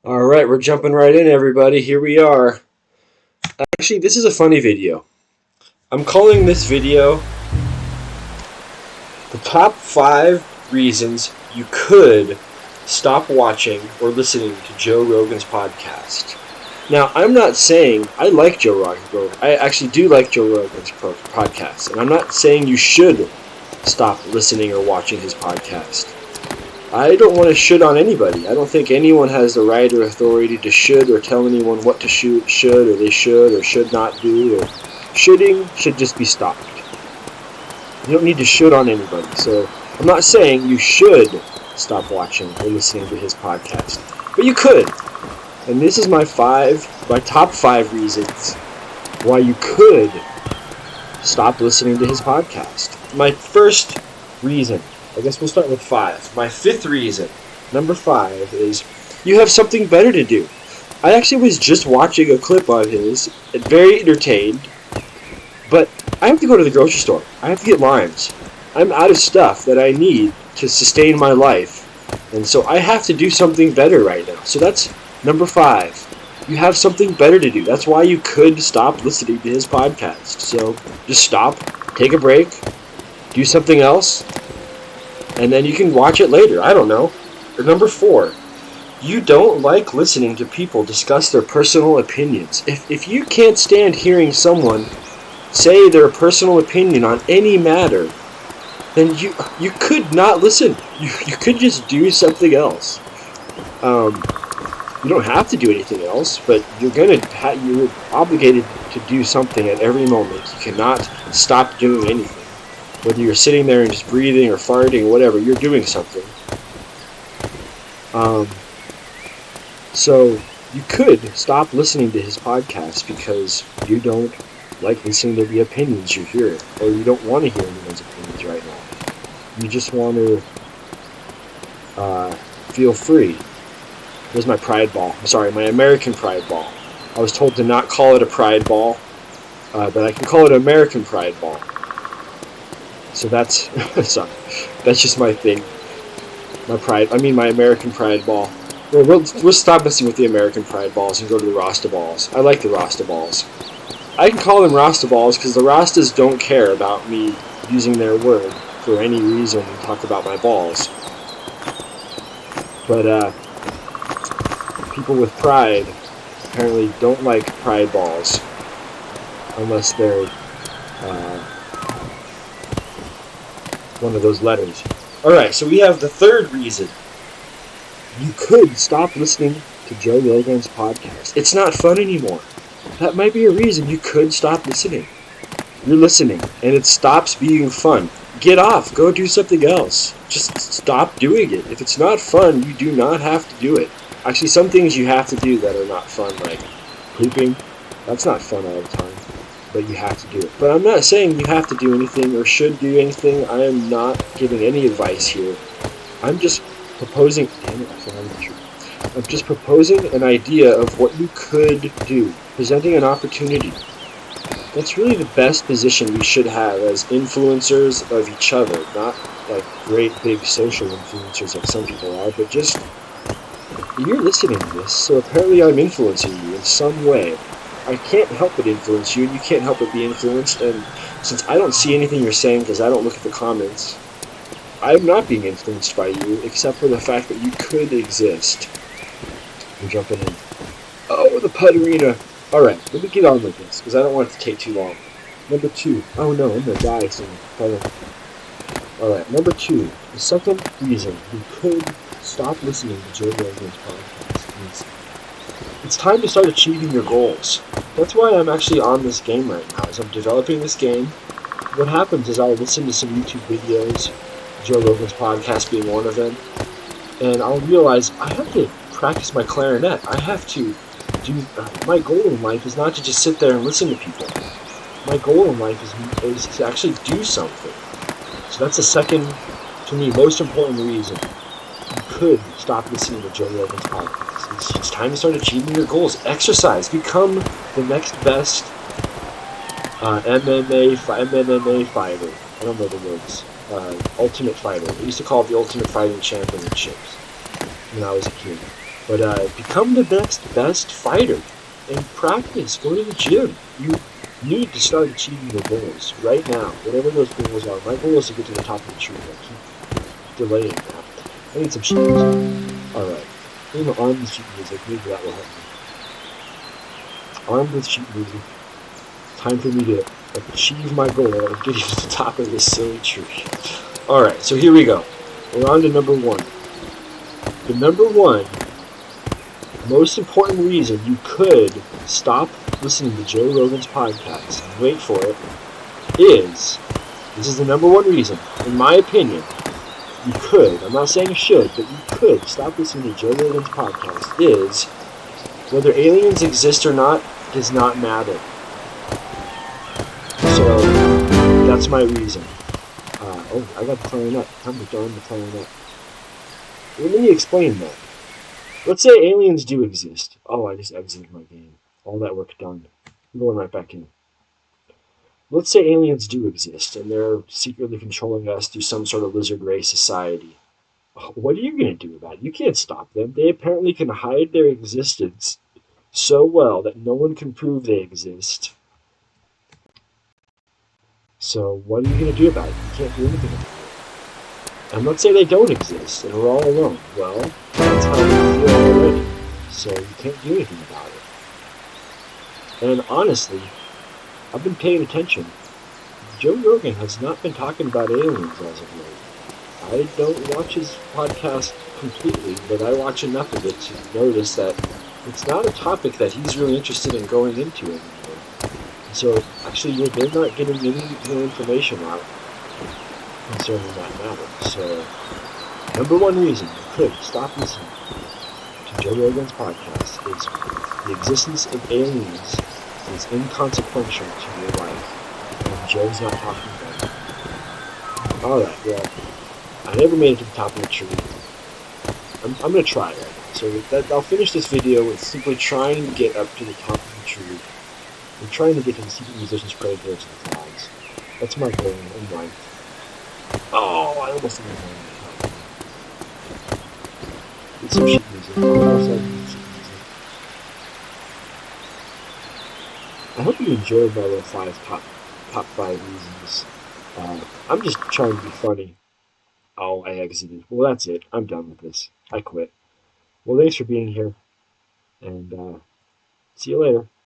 All right, we're jumping right in, everybody. Here we are. Actually, this is a funny video. I'm calling this video the top 5 reasons you could stop watching or listening to Joe Rogan's podcast. Now, I'm not saying I like Joe Rogan. I actually do like Joe Rogan's podcast, and I'm not saying you should stop listening or watching his podcast. I don't want to should on anybody. I don't think anyone has the right or authority to should or tell anyone what to should or they should or should not do. Or shoulding should just be stopped. You don't need to should on anybody. So I'm not saying you should stop watching or listening to his podcast, but you could. And this is my top 5 reasons why you could stop listening to his podcast. My first reason, I guess we'll start with 5. My 5th reason, number 5, is you have something better to do. I actually was just watching a clip of his, and very entertained, but I have to go to the grocery store. I have to get limes. I'm out of stuff that I need to sustain my life, and so I have to do something better right now. So that's number 5. You have something better to do. That's why you could stop listening to his podcast. So just stop, take a break, do something else, and then you can watch it later. I don't know. Or number 4, you don't like listening to people discuss their personal opinions. If you can't stand hearing someone say their personal opinion on any matter, then you could not listen. You could just do something else. You don't have to do anything else, but you're obligated to do something at every moment. You cannot stop doing anything. Whether you're sitting there and just breathing or farting or whatever, you're doing something. So you could stop listening to his podcast because you don't like listening to the opinions you hear, or you don't want to hear anyone's opinions right now. You just want to feel free. There's my pride ball. I'm sorry, my American pride ball. I was told to not call it a pride ball, but I can call it an American pride ball. So that's sorry. That's just my thing. My American pride ball. We'll stop messing with the American pride balls and go to the Rasta balls. I like the Rasta balls. I can call them Rasta balls because the Rastas don't care about me using their word for any reason and talk about my balls. But people with pride apparently don't like pride balls unless they're one of those letters. Alright, so we have the 3rd reason. You could stop listening to Joe Rogan's podcast. It's not fun anymore. That might be a reason you could stop listening. You're listening, and it stops being fun. Get off. Go do something else. Just stop doing it. If it's not fun, you do not have to do it. Actually, some things you have to do that are not fun, like pooping. That's not fun all the time, but you have to do it. But I'm not saying you have to do anything or should do anything. I am not giving any advice here. I'm just proposing. I'm just proposing an idea of what you could do, presenting an opportunity. That's really the best position we should have as influencers of each other, not like great big social influencers like some people are, but just you're listening to this, so apparently I'm influencing you in some way. I can't help but influence you, and you can't help but be influenced, and since I don't see anything you're saying because I don't look at the comments, I'm not being influenced by you, except for the fact that you could exist. I'm jumping in. Oh, the putt arena. Alright, let me get on with this, because I don't want it to take too long. Number 2. Oh no, I'm going to die soon. Alright, number 2. The second reason you could stop listening to Joe Rogan's podcast is it's time to start achieving your goals. That's why I'm actually on this game right now. As I'm developing this game, what happens is I'll listen to some YouTube videos, Joe Rogan's podcast being one of them, and I'll realize I have to practice my clarinet. I have to do. My goal in life is not to just sit there and listen to people. My goal in life is to actually do something. So that's the second, to me, most important reason you could stop listening to Joe Rogan's podcast. It's time to start achieving your goals. Exercise. Become the next best MMA fighter. I don't know the words. Ultimate Fighter. They used to call it the Ultimate Fighting Championships when I was a kid. But become the best fighter and practice. Go to the gym. You need to start achieving your goals right now, whatever those goals are. My goal is to get to the top of the tree. I keep delaying that. I need some sheet music. Alright. I'm going to arm with sheet music. Maybe that will help me. Armed with sheet music. Time for me to achieve my goal of getting to the top of this silly tree. Alright, so here we go. We're on to number one. The number one most important reason you could stop listening to Joe Rogan's podcast, and wait for it, is, this is the number one reason, in my opinion, you could, I'm not saying you should, but you could stop listening to Joe Rogan's podcast, is whether aliens exist or not does not matter. So, that's my reason. Oh, I got the clarinet. Time to darn the clarinet. Let me explain that. Let's say aliens do exist. Oh, I just exited my game. All that work done. I'm going right back in. Let's say aliens do exist, and they're secretly controlling us through some sort of lizard race society. What are you going to do about it? You can't stop them. They apparently can hide their existence so well that no one can prove they exist. So what are you going to do about it? You can't do anything about it. And let's say they don't exist, and we're all alone. Well, that's how we feel already. So you can't do anything about it. And honestly, I've been paying attention. Joe Rogan has not been talking about aliens as of late. I don't watch his podcast completely, but I watch enough of it to notice that it's not a topic that he's really interested in going into anymore. So, actually, they're not getting any more information out concerning that matter. So, number one reason you could stop listening to Joe Rogan's podcast is the existence of aliens is inconsequential to your life, and Joe's not talking about it. Alright, well, I never made it to the top of the tree. I'm going to try right now. So I'll finish this video with simply trying to get up to the top of the tree. I'm trying to get to the secret musician's prayer to the clouds. That's my goal in life. Oh, I almost didn't know. It's some sheet music. Almost like sheet music. I hope you enjoyed my little top five reasons. I'm just trying to be funny. Oh, I exited. Well, that's it. I'm done with this. I quit. Well, thanks for being here, and see you later.